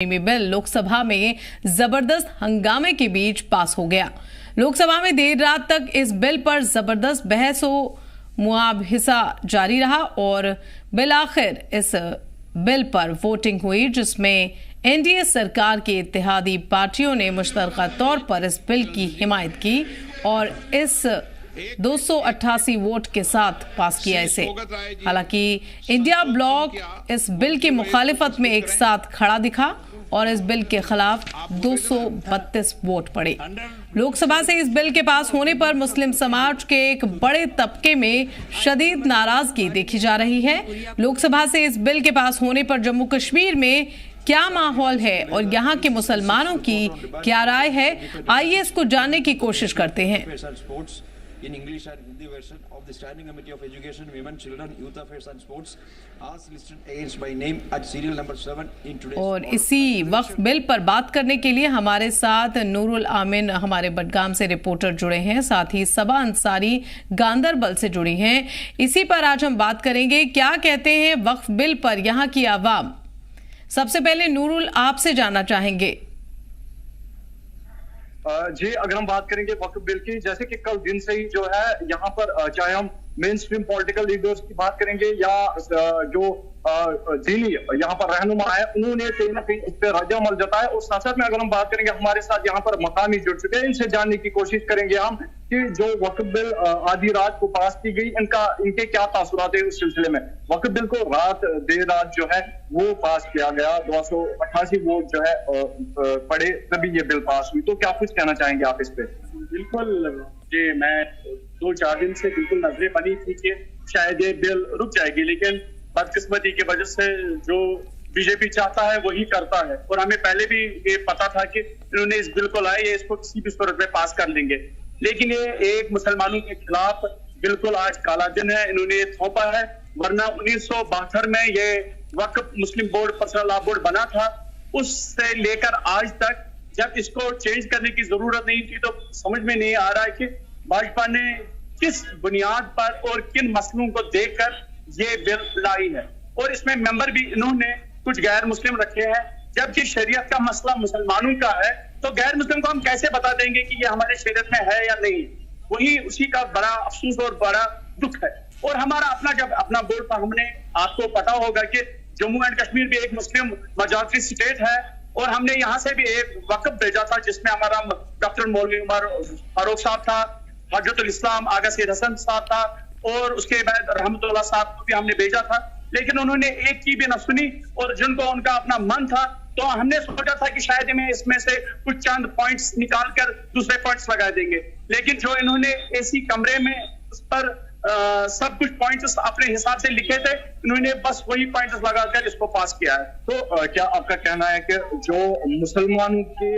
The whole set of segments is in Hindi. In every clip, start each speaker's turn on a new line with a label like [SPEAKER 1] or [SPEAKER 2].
[SPEAKER 1] में बिल लोकसभा में जबरदस्त हंगामे के बीच पास हो गया। लोकसभा में देर रात तक इस बिल पर जबरदस्त बहस व मुआवजा जारी रहा और बिल आखिर इस बिल पर वोटिंग हुई, जिसमें एनडीए सरकार की इत्तेहादी पार्टियों ने मुश्तरका तौर पर इस बिल की हिमायत की और इस 288 वोट के साथ पास किया इसे। हालांकि इंडिया ब्लॉक इस बिल की मुखालिफत में एक साथ खड़ा दिखा और इस बिल के खिलाफ 232 वोट पड़े। लोकसभा से इस बिल के पास होने पर मुस्लिम समाज के एक बड़े तबके में शदीद नाराजगी देखी जा रही है। लोकसभा से इस बिल के पास होने पर जम्मू कश्मीर में क्या माहौल है और यहाँ के मुसलमानों की क्या राय है, आइए इसको जानने की कोशिश करते हैं।
[SPEAKER 2] In English and Hindi version of the Standing Committee of Education, Women, Children, Youth Affairs and Sports, as listed against by name at serial number 7 in today's.
[SPEAKER 1] और इसी वक्फ बिल पर बात करने के लिए हमारे साथ नूरुल आमिन हमारे बडगाम से रिपोर्टर जुड़े हैं, साथ ही सबा अंसारी गांदरबल से जुड़ी हैं। इसी पर आज हम बात करेंगे, क्या कहते हैं वक्फ बिल पर यहाँ की आवाम। सबसे पहले नूरुल, आपसे जानना चाहेंगे।
[SPEAKER 3] जी, अगर हम बात करेंगे वक्फ बिल की, जैसे कि कल दिन से ही जो है यहाँ पर चाहे हम मेन स्ट्रीम पॉलिटिकल लीडर्स की बात करेंगे या जो दीनी यहाँ पर रहनुमा है, उन्होंने कहीं ना कहीं इस पर रद्द-ए-अमल जताया। और साथ साथ में अगर हम बात करेंगे, हमारे साथ यहाँ पर मकामी जुड़ चुके हैं, इनसे जानने की कोशिश करेंगे हम कि जो वक्फ बिल आधी रात को पास की गई, इनके क्या तासुरात है उस सिलसिले में। वक्फ बिल को देर रात जो है वो पास किया गया, 288 वोट जो है पड़े, तभी ये बिल पास हुई। तो क्या कुछ कहना चाहेंगे आप इस पे?
[SPEAKER 4] बिल्कुल जी, मैं 2-4 दिन से बिल्कुल नजरें बनी थी कि शायद ये बिल रुक जाएगी, लेकिन बदकिस्मती की वजह से जो बीजेपी चाहता है वही करता है। और हमें पहले भी ये पता था कि इन्होंने इस बिल को लाया, ये इसको किसी भी सूरत में पास कर लेंगे, लेकिन ये एक मुसलमानों के खिलाफ बिल्कुल आज काला दिन है, इन्होंने ये थोपा है। वरना 1972 में ये वक्फ मुस्लिम बोर्ड पर्सनल लॉ बोर्ड बना था, उससे लेकर आज तक जब इसको चेंज करने की जरूरत नहीं थी, तो समझ में नहीं आ रहा है कि भाजपा ने किस बुनियाद पर और किन मसलों को देखकर ये बिल लाई है। और इसमें मेंबर भी इन्होंने कुछ गैर मुस्लिम रखे हैं, जबकि शरीयत का मसला मुसलमानों का है, तो गैर मुस्लिम को हम कैसे बता देंगे कि ये हमारे शरीयत में है या नहीं। वही उसी का बड़ा अफसोस और बड़ा दुख है। और हमारा अपना बोर्ड था, हमने, आपको पता होगा कि जम्मू एंड कश्मीर भी एक मुस्लिम मेजॉरिटी स्टेट है, और हमने यहाँ से भी एक वक्फ भेजा था जिसमें हमारा डॉक्टर मौलवी उमर फारूक साहब था, हजरतुल इस्लाम आगा सैयद हसन साहब था, और उसके बाद रहमतुल्लाह साहब को भी हमने भेजा था, लेकिन उन्होंने एक की भी न सुनी। और जिनको उनका अपना मन था, तो हमने सोचा था कि शायद हमें इसमें से कुछ चंद पॉइंट्स निकाल कर दूसरे पॉइंट्स लगा देंगे, लेकिन जो इन्होंने एसी कमरे में उस पर सब कुछ पॉइंट्स अपने हिसाब से लिखे थे, इन्होंने बस वही पॉइंट्स लगाकर इसको पास किया है।
[SPEAKER 3] तो क्या आपका कहना है कि जो मुसलमानों की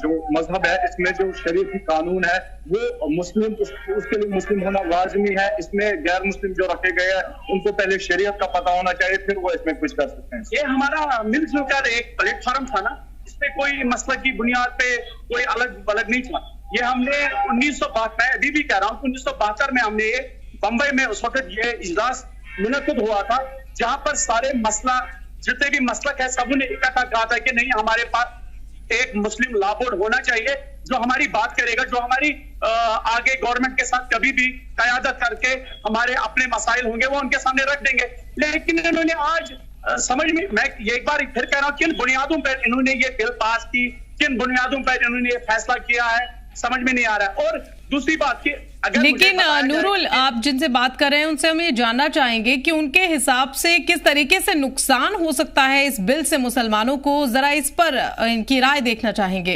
[SPEAKER 3] जो मजहब है, इसमें जो शरीयती कानून है वो मुस्लिम उसके लिए मुस्लिम होना लाजमी है, इसमें गैर मुस्लिम जो रखे गए हैं उनको पहले शरीयत का पता होना चाहिए, फिर वो इसमें कुछ कर सकते हैं?
[SPEAKER 4] ये हमारा मिलजुल कर एक प्लेटफॉर्म था ना, इसमें कोई मसला की बुनियाद पे कोई अलग नहीं था। ये हमने 1972 में, अभी भी कह रहा हूँ, 1972 में हमने ये बंबई में उस वक्त ये इजलास मुनक्किद हुआ था, जहां पर सारे मसला जितने भी मसलक है सब ने इकट्ठा कहा था कि नहीं, हमारे पास एक मुस्लिम लॉ बोर्ड होना चाहिए जो हमारी बात करेगा, जो हमारी आगे गवर्नमेंट के साथ कभी भी कयादत करके हमारे अपने मसाइल होंगे वो उनके सामने रख देंगे। लेकिन इन्होंने आज समझ में, मैं ये एक बार फिर कह रहा हूँ, किन बुनियादों पर इन्होंने ये बिल पास की, किन बुनियादों पर इन्होंने ये फैसला किया है, समझ में नहीं आ रहा है। और दूसरी बात की,
[SPEAKER 1] लेकिन नूरुल, आप जिनसे बात कर रहे हैं उनसे हम ये जानना चाहेंगे कि उनके हिसाब से किस तरीके से नुकसान हो सकता है इस बिल से मुसलमानों को, जरा इस पर इनकी राय देखना चाहेंगे।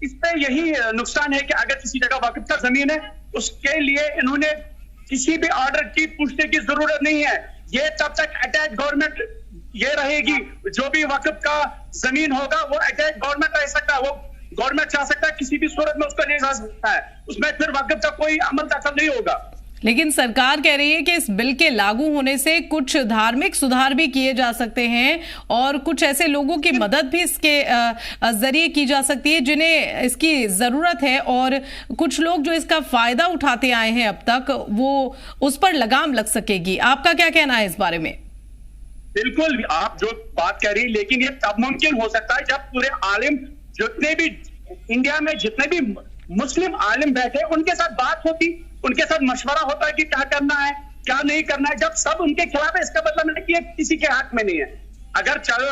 [SPEAKER 4] इस पे यही नुकसान है कि अगर किसी जगह वक्फ का जमीन है, उसके लिए इन्होंने किसी भी ऑर्डर की पूछने की जरूरत नहीं है। ये तब तक अटैच गवर्नमेंट ये रहेगी, जो भी वक्फ का जमीन होगा वो अटैच गवर्नमेंट रह सकता है, वो गवर्नमेंट चाह सकता है किसी भी सूरत में उसको ले जा सकता है, उसमें फिर वक्फ का कोई अमल दखल नहीं होगा।
[SPEAKER 1] लेकिन सरकार कह रही है कि इस बिल के लागू होने से कुछ धार्मिक सुधार भी किए जा सकते हैं और कुछ ऐसे लोगों की मदद भी इसके जरिए की जा सकती है जिन्हें इसकी जरूरत है, और कुछ लोग जो इसका फायदा उठाते आए हैं अब तक, वो उस पर लगाम लग सकेगी। आपका क्या कहना है इस बारे में?
[SPEAKER 4] बिल्कुल आप जो बात कह रही है, लेकिन ये तब मुमकिन हो सकता है जब पूरे आलिम, जितने भी इंडिया में जितने भी मुस्लिम आलिम बैठे उनके साथ बात होती, उनके साथ मशवरा होता है कि क्या करना है क्या नहीं करना है। जब सब उनके खिलाफ है, इसका मतलब नहीं कि ये किसी के हक में नहीं है। अगर चलो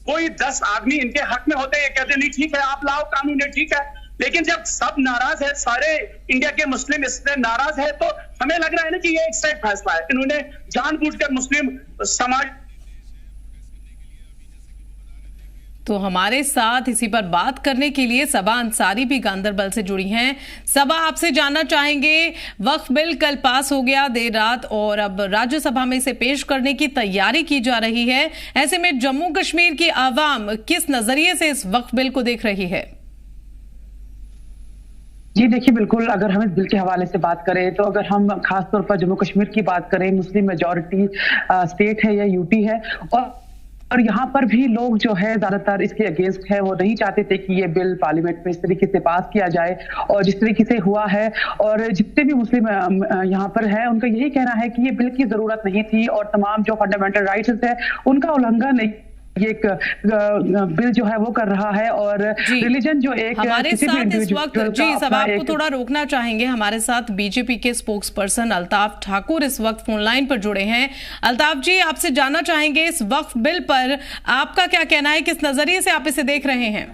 [SPEAKER 4] कोई 10 आदमी इनके हक में होते हैं, कहते नहीं ठीक है आप लाओ कानून है, ठीक है, लेकिन जब सब नाराज है, सारे इंडिया के मुस्लिम इससे नाराज है, तो हमें लग रहा है ना कि ये एक सही फैसला है। इन्होंने जानबूझकर मुस्लिम समाज।
[SPEAKER 1] तो हमारे साथ इसी पर बात करने के लिए सबा अंसारी भी गांदरबल से जुड़ी हैं। सबा, आपसे जानना चाहेंगे, वक्फ बिल कल पास हो गया देर रात और अब राज्यसभा में इसे पेश करने की तैयारी की जा रही है। ऐसे में जम्मू कश्मीर की आवाम किस नजरिए से इस वक्फ बिल को देख रही है?
[SPEAKER 5] जी देखिए, बिल्कुल अगर हम इस बिल के हवाले से बात करें तो अगर हम खासतौर पर जम्मू कश्मीर की बात करें, मुस्लिम मेजॉरिटी स्टेट है या यूटी है, और यहाँ पर भी लोग जो है ज्यादातर इसके अगेंस्ट है। वो नहीं चाहते थे कि ये बिल पार्लियामेंट में इस तरीके से पास किया जाए, और जिस तरीके से हुआ है, और जितने भी मुस्लिम यहाँ पर है उनका यही कहना है कि ये बिल की जरूरत नहीं थी और तमाम जो फंडामेंटल राइट्स है उनका उल्लंघन ये एक बिल जो है वो कर रहा है। और रिलीजन जो एक
[SPEAKER 1] हमारे साथ इस वक्त, जी सब आपको थोड़ा रोकना चाहेंगे, हमारे साथ बीजेपी के स्पोक्स पर्सन अल्ताफ ठाकुर इस वक्त फोन लाइन पर जुड़े हैं। अल्ताफ जी, आपसे जानना चाहेंगे इस वक्फ बिल पर आपका क्या कहना है, किस नजरिए से आप इसे देख रहे हैं?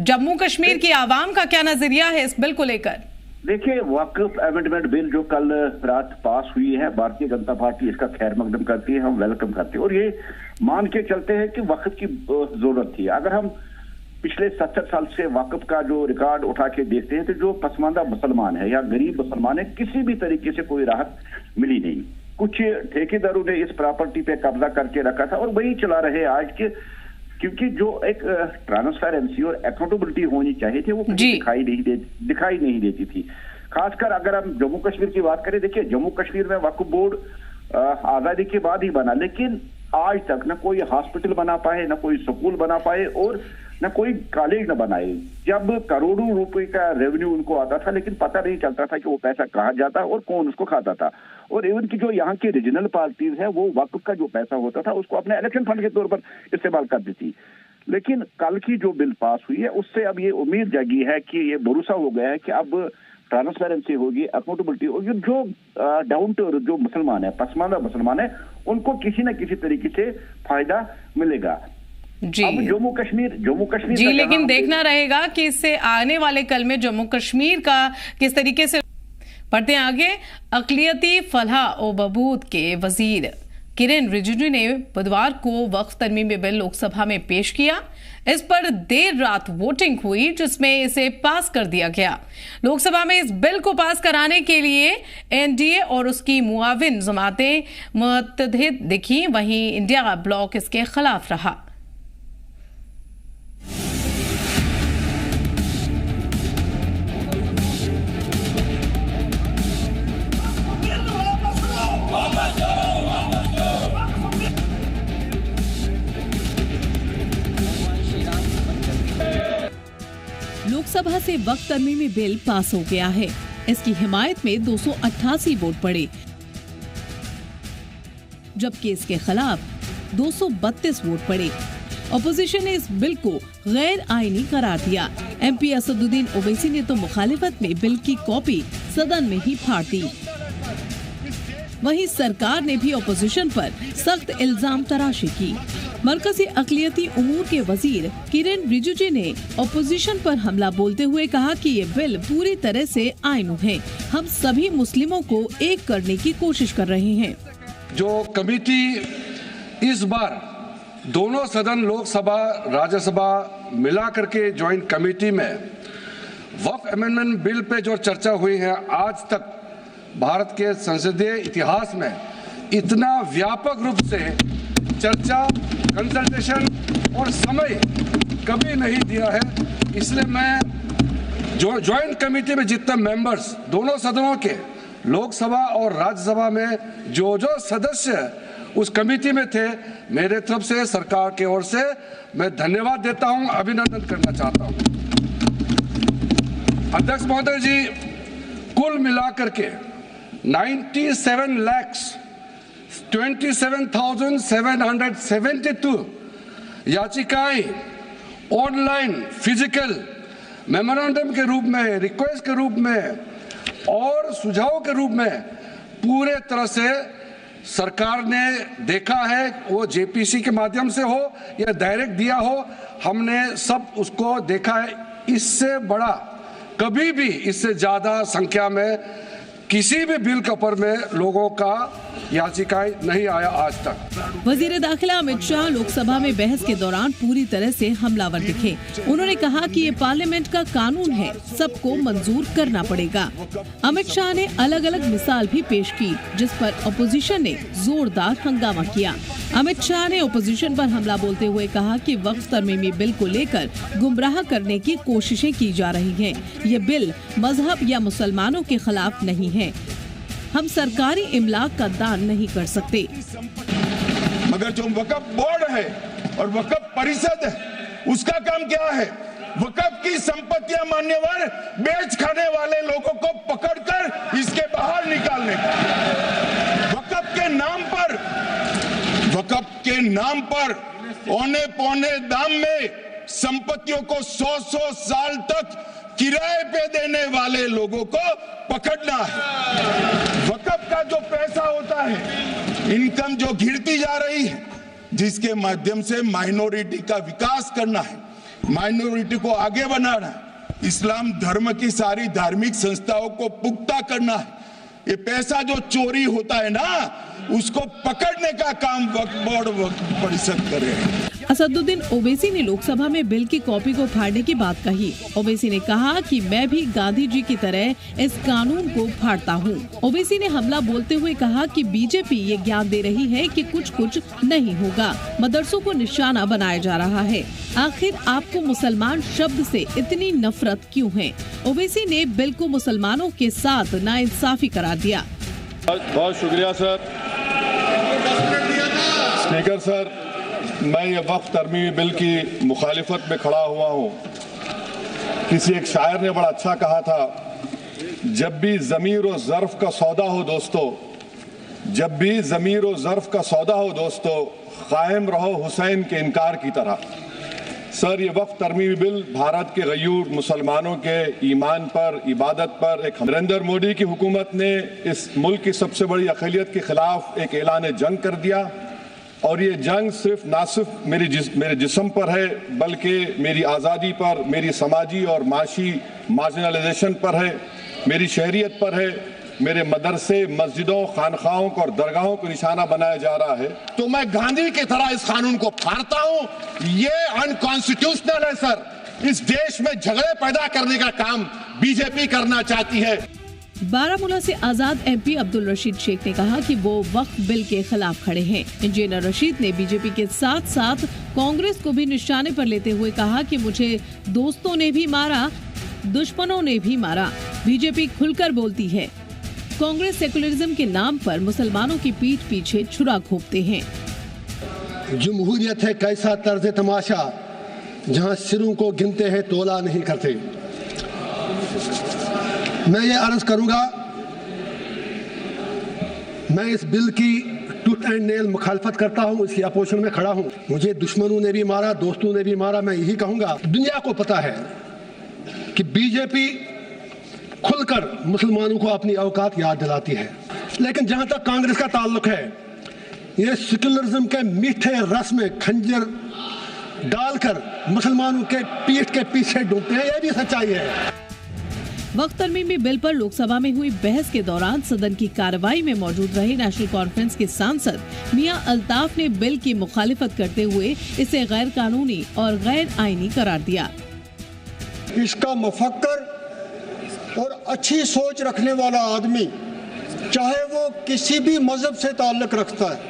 [SPEAKER 1] जम्मू कश्मीर की आवाम का क्या नजरिया है इस बिल को लेकर?
[SPEAKER 6] देखिए, वक्फ अमेंडमेंट बिल जो कल रात पास हुई है, भारतीय जनता पार्टी इसका खैर मकदम करती है, हम वेलकम करते हैं और ये मान के चलते हैं कि वक्फ की जरूरत थी। अगर हम पिछले 70 साल से वक्फ का जो रिकॉर्ड उठा के देखते हैं तो जो पसमानदा मुसलमान है या गरीब मुसलमान है, किसी भी तरीके से कोई राहत मिली नहीं। कुछ ठेकेदारों ने इस प्रॉपर्टी पे कब्जा करके रखा था और वही चला रहे आज के, क्योंकि जो एक ट्रांसपेरेंसी और अकाउंटेबिलिटी होनी चाहिए थी वो दिखाई नहीं देती थी। खासकर अगर हम जम्मू कश्मीर की बात करें, देखिए जम्मू कश्मीर में वक्फ बोर्ड आजादी के बाद ही बना, लेकिन आज तक न कोई हॉस्पिटल बना पाए, न कोई स्कूल बना पाए और न कोई कॉलेज न बनाए। जब करोड़ों रुपए का रेवेन्यू उनको आता था, लेकिन पता नहीं चलता था कि वो पैसा कहाँ जाता और कौन उसको खाता था। और इवन की जो यहाँ की रीजनल पार्टीज है वो वक्फ का जो पैसा होता था उसको अपने इलेक्शन फंड के तौर पर इस्तेमाल करती थी। लेकिन कल की जो बिल पास हुई है उससे अब ये उम्मीद जगी है कि ये भरोसा हो गया है कि अब ट्रांसपेरेंसी होगी, अकाउंटेबिलिटी होगी। जो डाउन टू अर्थ जो मुसलमान है, पसमानदा मुसलमान है, उनको किसी न किसी तरीके से फायदा मिलेगा।
[SPEAKER 1] जी
[SPEAKER 6] अब जम्मू कश्मीर
[SPEAKER 1] जी, लेकिन देखना रहेगा कि इससे आने वाले कल में जम्मू कश्मीर का किस तरीके से। बढ़ते हैं आगे। अक़लियती फलाह और बहबूद के वजीर किरेन रिजिजू ने बुधवार को वक्फ तरमीमी बिल लोकसभा में पेश किया। इस पर देर रात वोटिंग हुई जिसमें इसे पास कर दिया गया। लोकसभा में इस बिल को पास कराने के लिए एनडीए और उसकी मुआविन जमातें मुतहद दिखी, वहीं इंडिया ब्लॉक इसके खिलाफ रहा। लोकसभा से वक्फ तरमीमी बिल पास हो गया है। इसकी हिमायत में 288 वोट पड़े, जबकि इसके खिलाफ 232 वोट पड़े। अपोजिशन ने इस बिल को गैर आईनी करार दिया। एमपी असदुद्दीन ओवैसी ने तो मुखालिफत में बिल की कॉपी सदन में ही फाड़ दी। वहीं सरकार ने भी अपोजिशन पर सख्त इल्जाम तराशी की। मरकजी अक़लियती उमूर के वजीर किरेन रिजिजू ने अपोजिशन पर हमला बोलते हुए कहा कि ये बिल पूरी तरह से आइनू है। हम सभी मुस्लिमों को एक करने की कोशिश कर रहे हैं।
[SPEAKER 7] जो कमेटी इस बार दोनों सदन लोकसभा राज्यसभा मिला करके ज्वाइंट कमेटी में वक्फ अमेंडमेंट बिल पे जो चर्चा हुई है, आज तक भारत के संसदीय इतिहास में इतना व्यापक रूप से चर्चा, कंसल्टेशन और समय कभी नहीं दिया है। इसलिए मैं जो ज्वाइंट कमेटी में जितने मेंबर्स दोनों सदनों के लोकसभा और राज्यसभा में जो सदस्य उस कमेटी में थे, मेरे तरफ से सरकार की ओर से मैं धन्यवाद देता हूं, अभिनंदन करना चाहता हूं। अध्यक्ष महोदय जी, कुल मिलाकर के 97 लाख 27,772 याचिकाएं ऑनलाइन, फिजिकल, मेमोरेंडम के रूप में, रिक्वेस्ट के रूप में और सुझाव के रूप में पूरे तरह से सरकार ने देखा है, वो जेपीसी के माध्यम से हो या डायरेक्ट दिया हो, हमने सब उसको देखा है। इससे बड़ा कभी भी, इससे ज्यादा संख्या में किसी भी बिल के ऊपर में लोगों का याचिकाएं नहीं आया आज तक।
[SPEAKER 1] वजीर दाखिला अमित शाह लोकसभा में बहस के दौरान पूरी तरह से हमलावर दिखे। उन्होंने कहा कि ये पार्लियामेंट का कानून है, सबको मंजूर करना पड़ेगा। अमित शाह ने अलग अलग मिसाल भी पेश की, जिस पर अपोजिशन ने जोरदार हंगामा किया। अमित शाह ने अपोजिशन पर हमला बोलते हुए कहा कि वक्फ तरमीमी बिल को लेकर गुमराह करने की कोशिशें की जा रही हैं। ये बिल मजहब या मुसलमानों के खिलाफ नहीं है। हम सरकारी इमलाक का दान नहीं कर सकते।
[SPEAKER 8] मगर जो वक्फ बोर्ड है और वक्फ परिषद है, उसका काम क्या है? वक्फ की संपत्तियां मान्यवर बेच खाने वाले लोगों को पकड़कर इसके बाहर निकालने का। वक्फ के नाम पर औने पौने दाम में संपत्तियों को 100 साल तक किराए पे देने वाले लोगों को पकड़ना है। वक्फ का जो पैसा होता है, इनकम जो गिरती जा रही है, जिसके माध्यम से माइनॉरिटी का विकास करना है, माइनॉरिटी को आगे बढ़ाना है, इस्लाम धर्म की सारी धार्मिक संस्थाओं को पुख्ता करना है। ये पैसा जो चोरी होता है ना, उसको पकड़ने का काम वक्फ बोर्ड, वक्फ परिषद करे।
[SPEAKER 1] असदुद्दीन ओवैसी ने लोकसभा में बिल की कॉपी को फाड़ने की बात कही। ओवैसी ने कहा कि मैं भी गांधी जी की तरह इस कानून को फाड़ता हूं। ओवैसी ने हमला बोलते हुए कहा कि बीजेपी ये ज्ञान दे रही है कि कुछ नहीं होगा। मदरसों को निशाना बनाया जा रहा है। आखिर आपको मुसलमान शब्द से इतनी नफरत क्यों है? ओवैसी ने बिल को मुसलमानों के साथ नाइंसाफी करार दिया।
[SPEAKER 9] बहुत शुक्रिया सर। स्पीकर सर, मैं ये वक्फ तरमीमी बिल की मुखालिफत में खड़ा हुआ हूँ। किसी एक शायर ने बड़ा अच्छा कहा था, जब भी ज़मीर और ज़र्फ़ का सौदा हो दोस्तों, जब भी ज़मीर और ज़र्फ़ का सौदा हो दोस्तों, कायम रहो हुसैन के इनकार की तरह। सर, ये वक्फ तरमीमी बिल भारत के गयूर मुसलमानों के ईमान पर, इबादत पर एक नरेंद्र मोदी की हुकूमत ने इस मुल्क की सबसे बड़ी अक़लियत के खिलाफ एक ऐलान जंग कर दिया। और ये जंग ना सिर्फ मेरे जिस्म पर है, बल्कि मेरी आज़ादी पर, मेरी समाजी और माशी मार्जिनलाइजेशन पर है, मेरी शहरियत पर है, मेरे मदरसे, मस्जिदों, खानखाहों और दरगाहों को निशाना बनाया जा रहा है। तो मैं गांधी की तरह इस कानून को फाड़ता हूं। ये अनकॉन्स्टिट्यूशनल है सर। इस देश में झगड़े पैदा करने का काम बीजेपी करना चाहती है।
[SPEAKER 1] बारामूला से आजाद एमपी अब्दुल रशीद शेख ने कहा कि वो वक्फ बिल के खिलाफ खड़े हैं। इंजीनियर रशीद ने बीजेपी के साथ साथ कांग्रेस को भी निशाने पर लेते हुए कहा कि मुझे दोस्तों ने भी मारा, दुश्मनों ने भी मारा। बीजेपी खुलकर बोलती है। कांग्रेस सेकुलरिज्म के नाम पर मुसलमानों की पीठ पीछे छुरा घोंपते हैं।
[SPEAKER 10] जमहूरियत है कैसा तर्ज तमाशा, जहां सिरों को गिनते हैं तोला नहीं करते। मैं ये अर्ज करूंगा, मैं इस बिल की टूथ एंड नेल मुखालफत करता हूं, इसकी अपोजिशन में खड़ा हूं। मुझे दुश्मनों ने भी मारा, दोस्तों ने भी मारा। मैं यही कहूंगा, दुनिया को पता है कि बीजेपी खुलकर मुसलमानों को अपनी औकात याद दिलाती है। लेकिन जहां तक कांग्रेस का ताल्लुक है, ये सेकुलरिज्म के मीठे रस में खंजर डालकर मुसलमानों के पीठ के पीछे डूबते हैं, यह भी सच्चाई है।
[SPEAKER 1] वक्फ तरमीमी बिल पर लोकसभा में हुई बहस के दौरान सदन की कार्रवाई में मौजूद रहे नेशनल कॉन्फ्रेंस के सांसद मियां अल्ताफ ने बिल की मुखालिफत करते हुए इसे गैर कानूनी और गैर आईनी करार दिया।
[SPEAKER 11] इसका मुफक्कर और अच्छी सोच रखने वाला आदमी, चाहे वो किसी भी मजहब से ताल्लुक रखता है,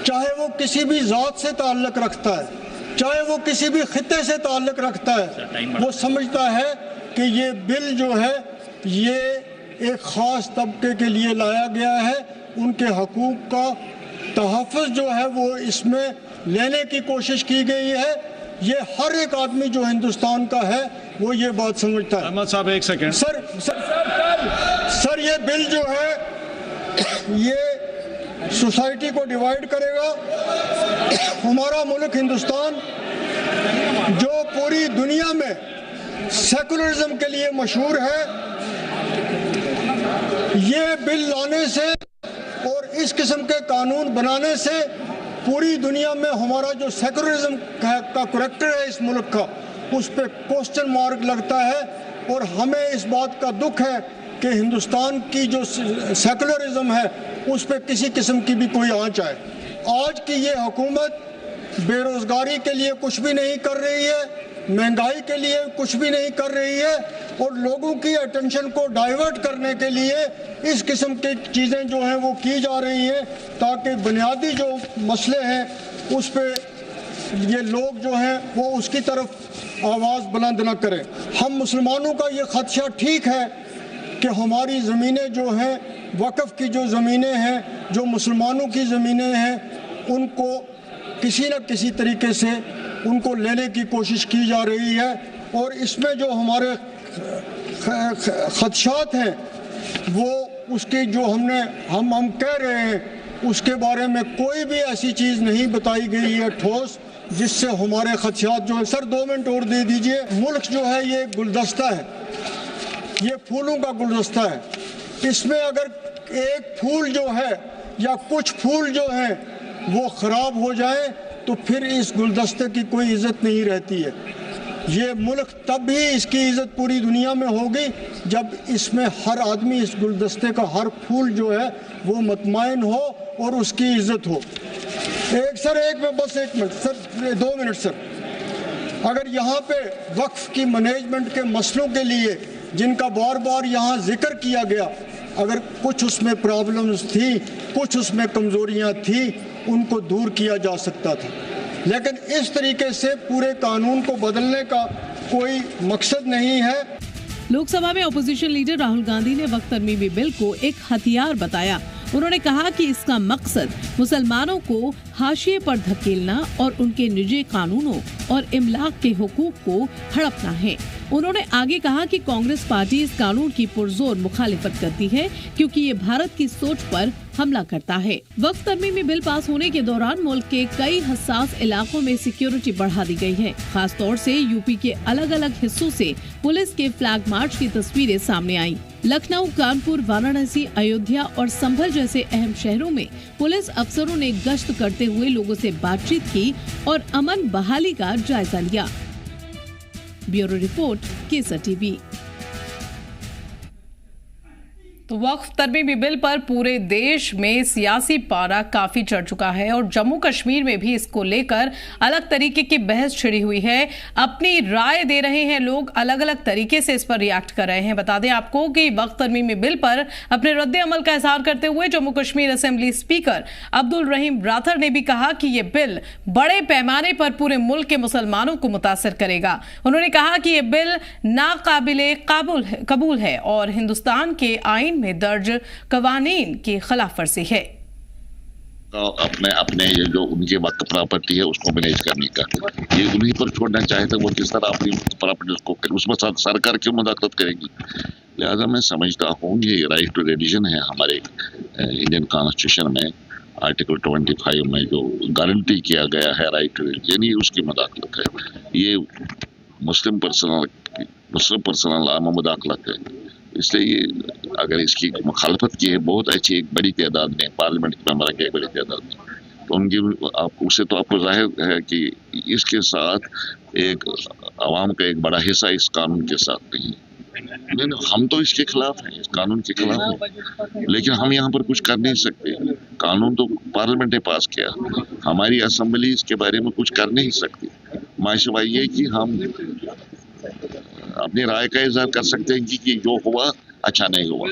[SPEAKER 11] चाहे वो किसी भी जात से ताल्लुक रखता है, चाहे वो किसी भी खित्ते से ताल्लुक रखता है, वो समझता है कि ये बिल जो है ये एक ख़ास तबके के लिए लाया गया है। उनके हकूक़ का तहफ़्फ़ुज़ जो है वो इसमें लेने की कोशिश की गई है। ये हर एक आदमी जो हिंदुस्तान का है वो ये बात समझता है।
[SPEAKER 9] अहमद साहब एक सेकंड।
[SPEAKER 11] सर ये बिल जो है ये सोसाइटी को डिवाइड करेगा। हमारा मुल्क हिंदुस्तान जो पूरी दुनिया में सेकुलरिज्म के लिए मशहूर है, ये बिल लाने से और इस किस्म के कानून बनाने से पूरी दुनिया में हमारा जो सेकुलरिज्म का करैक्टर है इस मुल्क का, उस पर क्वेश्चन मार्क लगता है। और हमें इस बात का दुख है कि हिंदुस्तान की जो सेकुलरिज्म है उस पर किसी किस्म की भी कोई आंच आए। आज की ये हुकूमत बेरोजगारी के लिए कुछ भी नहीं कर रही है, महंगाई के लिए कुछ भी नहीं कर रही है, और लोगों की अटेंशन को डाइवर्ट करने के लिए इस किस्म की चीज़ें जो हैं वो की जा रही हैं, ताकि बुनियादी जो मसले हैं उस पर ये लोग जो हैं वो उसकी तरफ आवाज़ बुलंद न करें। हम मुसलमानों का ये खदशा ठीक है कि हमारी ज़मीनें जो हैं, वक़्फ़ की जो ज़मीनें हैं, जो मुसलमानों की ज़मीनें हैं, उनको किसी न किसी तरीके से उनको लेने की कोशिश की जा रही है। और इसमें जो हमारे खदशात हैं वो उसकी जो हम कह रहे हैं उसके बारे में कोई भी ऐसी चीज़ नहीं बताई गई है ठोस, जिससे हमारे खदशात जो है। सर 2 मिनट और दे दीजिए। मुल्क जो है ये गुलदस्ता है, ये फूलों का गुलदस्ता है। इसमें अगर एक फूल जो है या कुछ फूल जो हैं वो ख़राब हो जाए तो फिर इस गुलदस्ते की कोई इज़्ज़त नहीं रहती है। ये मुल्क तब भी इसकी इज़्ज़त पूरी दुनिया में होगी जब इसमें हर आदमी, इस गुलदस्ते का हर फूल जो है वो मुतमईन हो और उसकी इज़्ज़त हो। एक मिनट सर, 2 मिनट सर। अगर यहाँ पे वक्फ की मैनेजमेंट के मसलों के लिए जिनका बार बार यहाँ जिक्र किया गया, अगर कुछ उसमें प्रॉब्लम्स थी, कुछ उसमें कमज़ोरियाँ थी, उनको दूर किया जा सकता था। लेकिन इस तरीके से पूरे कानून को बदलने का कोई मकसद नहीं है।
[SPEAKER 1] लोकसभा में अपोजिशन लीडर राहुल गांधी ने वक्फ तरमीमी बिल को एक हथियार बताया। उन्होंने कहा कि इसका मकसद मुसलमानों को हाशिए पर धकेलना और उनके निजी कानूनों और इमलाक के हुकूक को हड़पना है। उन्होंने आगे कहा कि कांग्रेस पार्टी इस कानून की पुरजोर मुखालिफत करती है क्योंकि ये भारत की सोच पर हमला करता है। वक्फ तरमीमी बिल पास होने के दौरान मुल्क के कई हसास इलाकों में सिक्योरिटी बढ़ा दी गई है। खास तौर से यूपी के अलग अलग हिस्सों से पुलिस के फ्लैग मार्च की तस्वीरें सामने आई। लखनऊ, कानपुर, वाराणसी, अयोध्या और संभल जैसे अहम शहरों में पुलिस अफसरों ने गश्त करते हुए लोगों से बातचीत की और अमन बहाली का जायजा लिया। ब्यूरो रिपोर्ट, केसर टीवी। तो वक्फ तरमीमी बिल पर पूरे देश में सियासी पारा काफी चढ़ चुका है और जम्मू कश्मीर में भी इसको लेकर अलग तरीके की बहस छिड़ी हुई है। अपनी राय दे रहे हैं लोग, अलग अलग तरीके से इस पर रिएक्ट कर रहे हैं। बता दें आपको कि वक्फ तरमीमी बिल पर अपने रद्द अमल का इजहार करते हुए जम्मू कश्मीर असेंबली स्पीकर अब्दुल रहीम राथर ने भी कहा कि ये बिल बड़े पैमाने पर पूरे मुल्क के मुसलमानों को मुतासिर करेगा। उन्होंने कहा कि ये बिल नाकाबिले कबूल है और हिंदुस्तान के आईन में दर्ज कवानीन की खिलाफ वर्जी है।
[SPEAKER 12] अपने ये जो उनके वक्त प्रॉपर्टी है उसको मैनेज करने का, ये उन्हीं पर छोड़ना चाहे तो वो किस तरह अपनी प्रॉपर्टी उसको उसमें सरकार क्यों मुदाखलत करेगी। लिहाजा मैं समझता हूँ ये राइट टू रिलीजन है हमारे इंडियन कॉन्स्टिट्यूशन में आर्टिकल 25 में जो गारंटी किया गया है राइट टू रिलीजन, ये उसकी मुदाखलत है। ये मुस्लिम पर्सनल लॉ में मुदाखलत है। इसलिए ये अगर इसकी मुखालफत की है बहुत अच्छी एक बड़ी तादाद में, पार्लियामेंट के मेंबर की एक बड़ी तादाद में, तो उनकी उससे तो आपको जाहिर है कि इसके साथ एक आवाम का एक बड़ा हिस्सा इस कानून के साथ नहीं है। हम तो इसके खिलाफ हैं, इस कानून के खिलाफ हैं, लेकिन हम यहाँ पर कुछ कर नहीं सकते। कानून तो पार्लियामेंट ने पास किया, हमारी असेंबली इसके बारे में कुछ कर नहीं सकती। माशवा ये कि हम अपनी राय का इजहार कर सकते हैं कि जो हुआ अच्छा नहीं हुआ।